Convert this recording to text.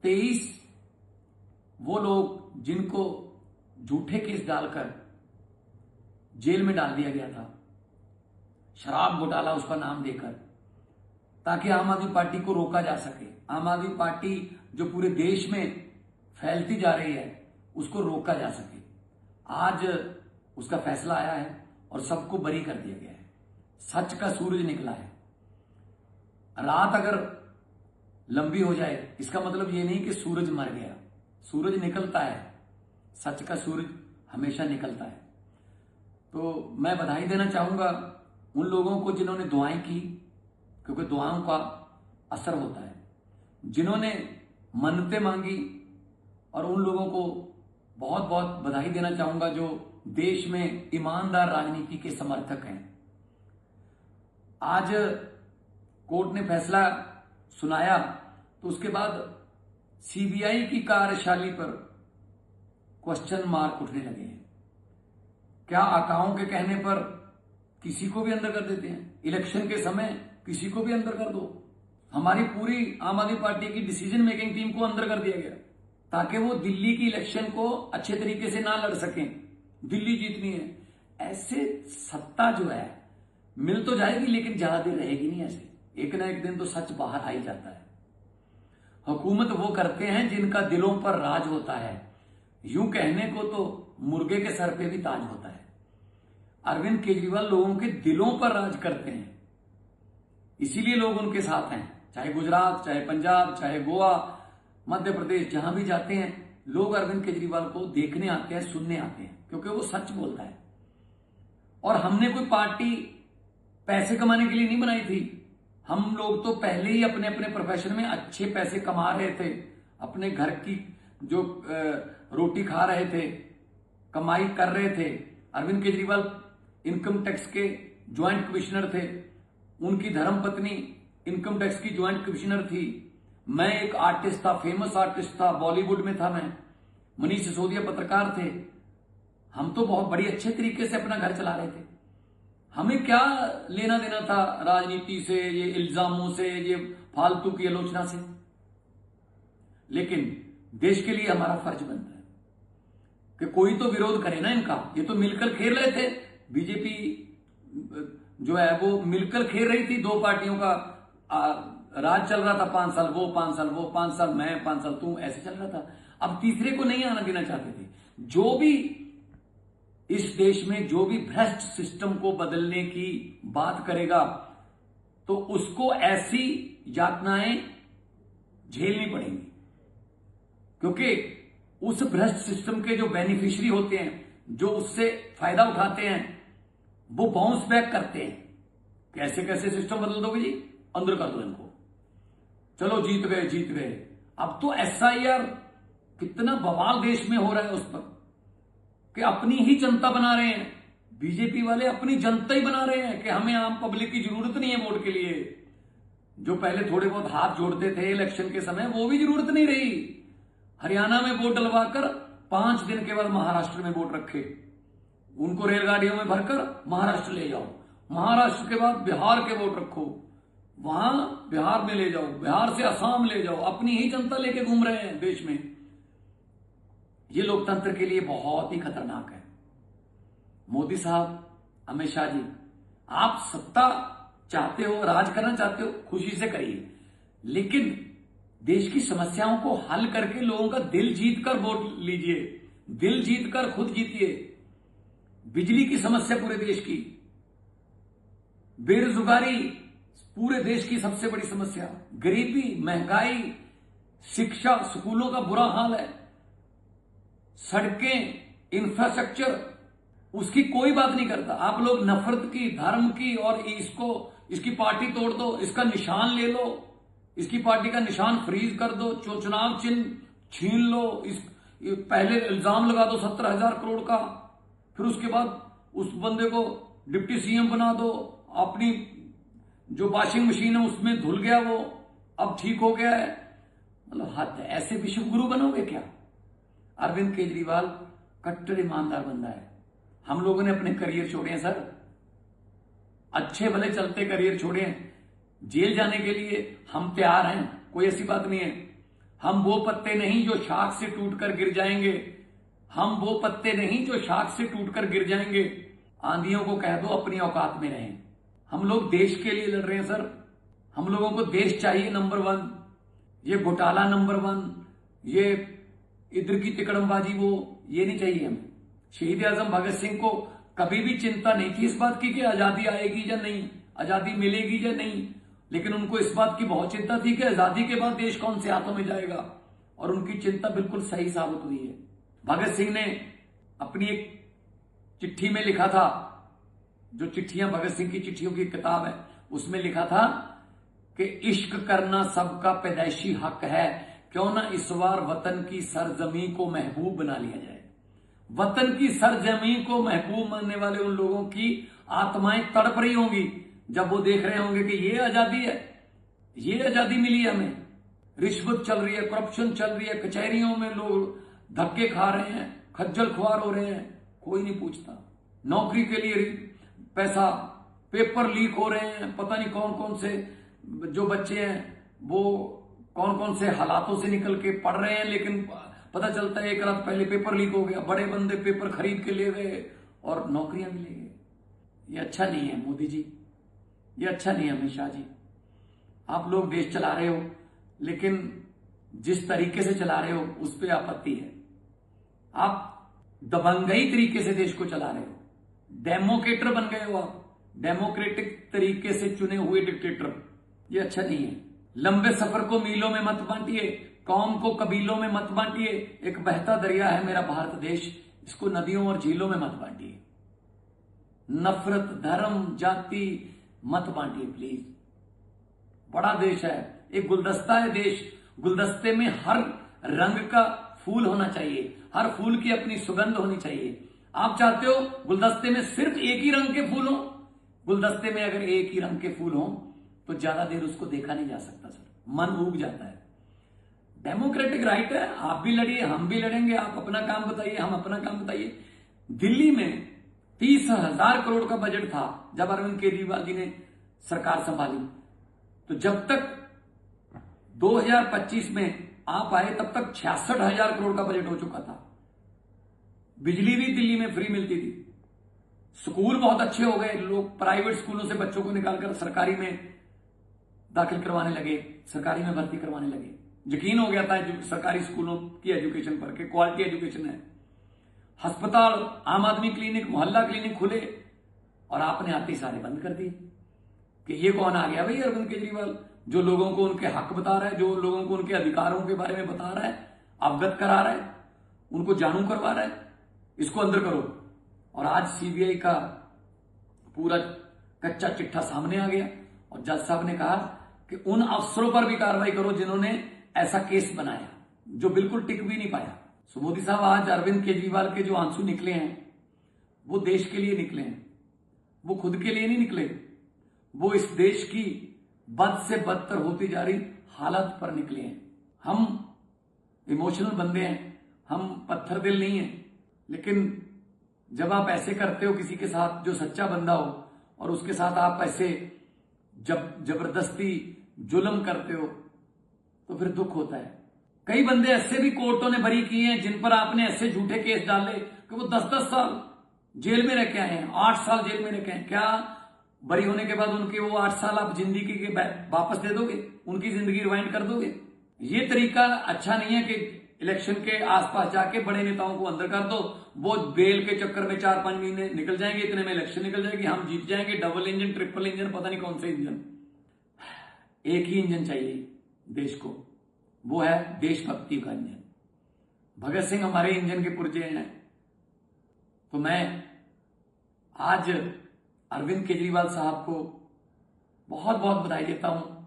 23 वो लोग जिनको झूठे केस डालकर जेल में डाल दिया गया था, शराब घोटाला उसका नाम देकर, ताकि आम आदमी पार्टी को रोका जा सके। आम आदमी पार्टी जो पूरे देश में फैलती जा रही है उसको रोका जा सके। आज उसका फैसला आया है और सबको बरी कर दिया गया है। सच का सूरज निकला है। रात अगर लंबी हो जाए इसका मतलब ये नहीं कि सूरज मर गया। सूरज निकलता है, सच का सूरज हमेशा निकलता है। तो मैं बधाई देना चाहूंगा उन लोगों को जिन्होंने दुआएं की, क्योंकि दुआओं का असर होता है, जिन्होंने मन्नतें मांगी, और उन लोगों को बहुत बहुत बधाई देना चाहूंगा जो देश में ईमानदार राजनीति के समर्थक हैं। आज कोर्ट ने फैसला सुनाया तो उसके बाद सीबीआई की कार्यशैली पर क्वेश्चन मार्क उठने लगे हैं। क्या आकाओं के कहने पर किसी को भी अंदर कर देते हैं? इलेक्शन के समय किसी को भी अंदर कर दो। हमारी पूरी आम आदमी पार्टी की डिसीजन मेकिंग टीम को अंदर कर दिया गया ताकि वो दिल्ली की इलेक्शन को अच्छे तरीके से ना लड़ सकें। दिल्ली जीतनी है। ऐसे सत्ता जो है मिल तो जाएगी लेकिन ज्यादा देर रहेगी नहीं। ऐसे एक ना एक दिन तो सच बाहर आ ही जाता है। हुकूमत वो करते हैं जिनका दिलों पर राज होता है। यूं कहने को तो मुर्गे के सर पे भी ताज होता है। अरविंद केजरीवाल लोगों के दिलों पर राज करते हैं, इसीलिए लोग उनके साथ हैं। चाहे गुजरात, चाहे पंजाब, चाहे गोवा, मध्य प्रदेश, जहां भी जाते हैं लोग अरविंद केजरीवाल को देखने आते हैं, सुनने आते हैं, क्योंकि वो सच बोलता है। और हमने कोई पार्टी पैसे कमाने के लिए नहीं बनाई थी। हम लोग तो पहले ही अपने अपने प्रोफेशन में अच्छे पैसे कमा रहे थे, अपने घर की जो रोटी खा रहे थे, कमाई कर रहे थे। अरविंद केजरीवाल इनकम टैक्स के ज्वाइंट कमिश्नर थे, उनकी धर्मपत्नी इनकम टैक्स की ज्वाइंट कमिश्नर थी। मैं एक आर्टिस्ट था, फेमस आर्टिस्ट था, बॉलीवुड में था मैं। मनीष सिसोदिया पत्रकार थे। हम तो बहुत बड़ी अच्छे तरीके से अपना घर चला रहे थे। हमें क्या लेना देना था राजनीति से, ये इल्जामों से, ये फालतू की आलोचना से। लेकिन देश के लिए हमारा फर्ज बनता है कि कोई तो विरोध करे ना इनका। ये तो मिलकर खेल रहे थे। बीजेपी जो है वो मिलकर खेल रही थी। दो पार्टियों का राज चल रहा था। 5 साल वो, 5 साल वो, 5 साल मैं, 5 साल तू, ऐसे चल रहा था। अब तीसरे को नहीं आना देना चाहते थे। जो भी इस देश में जो भी भ्रष्ट सिस्टम को बदलने की बात करेगा तो उसको ऐसी यातनाएं झेलनी पड़ेंगी, क्योंकि उस भ्रष्ट सिस्टम के जो बेनिफिशियरी होते हैं, जो उससे फायदा उठाते हैं, वो बाउंस बैक करते हैं। कैसे कैसे सिस्टम बदल दोगे जी? अंदर कर दो इनको, चलो जीत गए जीत गए। अब तो एसआईआर कितना बवाल देश में हो रहा है उस पर कि अपनी ही जनता बना रहे हैं। बीजेपी वाले अपनी जनता ही बना रहे हैं कि हमें आम पब्लिक की जरूरत नहीं है वोट के लिए। जो पहले थोड़े बहुत हाथ जोड़ते थे इलेक्शन के समय, वो भी जरूरत नहीं रही। हरियाणा में वोट डलवाकर 5 दिन के बाद महाराष्ट्र में वोट रखे, उनको रेलगाड़ियों में भरकर महाराष्ट्र ले जाओ। महाराष्ट्र के बाद बिहार के वोट रखो, वहां बिहार में ले जाओ, बिहार से असम ले जाओ। अपनी ही जनता लेके घूम रहे हैं देश में। ये लोकतंत्र के लिए बहुत ही खतरनाक है। मोदी साहब, अमित शाह जी, आप सत्ता चाहते हो, राज करना चाहते हो, खुशी से करिए, लेकिन देश की समस्याओं को हल करके लोगों का दिल जीतकर वोट लीजिए। दिल जीतकर खुद जीतिए। बिजली की समस्या पूरे देश की, बेरोजगारी पूरे देश की सबसे बड़ी समस्या, गरीबी, महंगाई, शिक्षा, स्कूलों का बुरा हाल है, सड़कें, इंफ्रास्ट्रक्चर, उसकी कोई बात नहीं करता। आप लोग नफरत की, धर्म की, और इसकी पार्टी तोड़ दो, इसका निशान ले लो, इसकी पार्टी का निशान फ्रीज कर दो, चुनाव चिन्ह छीन लो, पहले इल्जाम लगा दो 17,000 करोड़ का, फिर उसके बाद उस बंदे को डिप्टी सीएम बना दो। अपनी जो वॉशिंग मशीन है उसमें धुल गया वो, अब ठीक हो गया है। मतलब हद है। ऐसे विश्व गुरु बनोगे क्या? अरविंद केजरीवाल कट्टर ईमानदार बंदा है। हम लोगों ने अपने करियर छोड़े हैं सर, अच्छे भले चलते करियर छोड़े हैं। जेल जाने के लिए हम तैयार हैं, कोई ऐसी बात नहीं है। हम वो पत्ते नहीं जो शाख से टूटकर गिर जाएंगे, हम वो पत्ते नहीं जो शाख से टूटकर गिर जाएंगे। आंधियों को कह दो अपनी औकात में रहें। हम लोग देश के लिए लड़ रहे हैं सर। हम लोगों को देश चाहिए नंबर 1। ये घोटाला नंबर 1, ये इधर की तिकड़मबाजी वो ये नहीं चाहिए हमें। शहीद आजम भगत सिंह को कभी भी चिंता नहीं थी इस बात की कि आजादी आएगी या नहीं, आजादी मिलेगी या नहीं, लेकिन उनको इस बात की बहुत चिंता थी कि आजादी के बाद देश कौन से हाथों में जाएगा, और उनकी चिंता बिल्कुल सही साबित हुई है। भगत सिंह ने अपनी एक चिट्ठी में लिखा था, जो चिट्ठियां भगत सिंह की चिट्ठियों की किताब है, उसमें लिखा था कि इश्क करना सबका पैदाइशी हक है, क्यों ना इस बार वतन की सरजमी को महबूब बना लिया जाए। वतन की सरजमी को महबूब मानने वाले उन लोगों की आत्माएं तड़प रही होंगी जब वो देख रहे होंगे कि ये आजादी है, ये आजादी मिली है हमें। रिश्वत चल रही है, करप्शन चल रही है, कचहरियों में लोग धक्के खा रहे हैं, खज्जल खुआर हो रहे हैं, कोई नहीं पूछता। नौकरी के लिए पैसा, पेपर लीक हो रहे हैं, पता नहीं कौन कौन से जो बच्चे हैं वो कौन कौन से हालातों से निकल के पढ़ रहे हैं, लेकिन पता चलता है एक रात पहले पेपर लीक हो गया, बड़े बंदे पेपर खरीद के ले गए और नौकरियां भी ले गए। ये अच्छा नहीं है मोदी जी, ये अच्छा नहीं है अमित शाह जी। आप लोग देश चला रहे हो, लेकिन जिस तरीके से चला रहे हो उस पर आपत्ति है। आप दबंगई तरीके से देश को चला रहे हो, डेमोक्रेटर बन गए हो आप, डेमोक्रेटिक तरीके से चुने हुए डिक्टेटर। ये अच्छा नहीं है। लंबे सफर को मीलों में मत बांटिए, कौम को कबीलों में मत बांटिए। एक बहता दरिया है मेरा भारत देश, इसको नदियों और झीलों में मत बांटिए। नफरत, धर्म, जाति मत बांटिए प्लीज। बड़ा देश है, एक गुलदस्ता है देश। गुलदस्ते में हर रंग का फूल होना चाहिए, हर फूल की अपनी सुगंध होनी चाहिए। आप चाहते हो गुलदस्ते में सिर्फ एक ही रंग के फूल हो? गुलदस्ते में अगर एक ही रंग के फूल हो तो ज्यादा देर उसको देखा नहीं जा सकता सर, मन ऊब जाता है। डेमोक्रेटिक राइट है, आप भी लड़िए, हम भी लड़ेंगे। आप अपना काम बताइए, हम अपना काम बताइए। दिल्ली में 30,000 करोड़ का बजट था जब अरविंद केजरीवाल जी ने सरकार संभाली। तो जब तक 2025 में आप आए तब तक 66,000 करोड़ का बजट हो चुका था। बिजली भी दिल्ली में फ्री मिलती थी, स्कूल बहुत अच्छे हो गए, लोग प्राइवेट स्कूलों से बच्चों को निकालकर सरकारी में दाखिल करवाने लगे, सरकारी में भर्ती करवाने लगे। यकीन हो गया था जो सरकारी स्कूलों की एजुकेशन पर कि क्वालिटी एजुकेशन है। अस्पताल, आम आदमी क्लिनिक, मोहल्ला क्लिनिक खुले और आपने आते ही सारे बंद कर दिए। कि ये कौन आ गया भाई अरविंद केजरीवाल, जो लोगों को उनके हक बता रहा है, जो लोगों को उनके अधिकारों के बारे में बता रहा है, अवगत करा रहा है, उनको जानू करवा रहा है, इसको अंदर करो। और आज सीबीआई का पूरा कच्चा चिट्ठा सामने आ गया और जज साहब ने कहा कि उन अफसरों पर भी कार्रवाई करो जिन्होंने ऐसा केस बनाया, जो बिल्कुल टिक भी नहीं पाया। सो मोदी साहब, आज अरविंद केजरीवाल के जो आंसू निकले हैं वो देश के लिए निकले हैं, वो खुद के लिए नहीं निकले। वो इस देश की बद से बदतर होती जा रही हालत पर निकले हैं। हम इमोशनल बंदे हैं, हम पत्थर दिल नहीं है, लेकिन जब आप ऐसे करते हो किसी के साथ जो सच्चा बंदा हो और उसके साथ आप ऐसे जब जबरदस्ती जुल्म करते हो तो फिर दुख होता है। कई बंदे ऐसे भी कोर्टों ने बरी किए हैं जिन पर आपने ऐसे झूठे केस डाले कि वो 10-10 साल जेल में रह के आए हैं, 8 साल जेल में रह के आए। क्या बरी होने के बाद उनके वो 8 साल आप जिंदगी के वापस दे दोगे, उनकी जिंदगी रिवाइंड कर दोगे? ये तरीका अच्छा नहीं है कि इलेक्शन के आसपास जाके बड़े नेताओं को अंदर कर दो, वो बेल के चक्कर में 4-5 महीने निकल जाएंगे, इतने में इलेक्शन निकल जाएगी, हम जीत जाएंगे। डबल इंजन, ट्रिपल इंजन, पता नहीं कौन से इंजन। एक ही इंजन चाहिए देश को, वो है देशभक्ति का इंजन। भगत सिंह हमारे इंजन के पुर्जे हैं। तो मैं आज अरविंद केजरीवाल साहब को बहुत बहुत बधाई देता हूं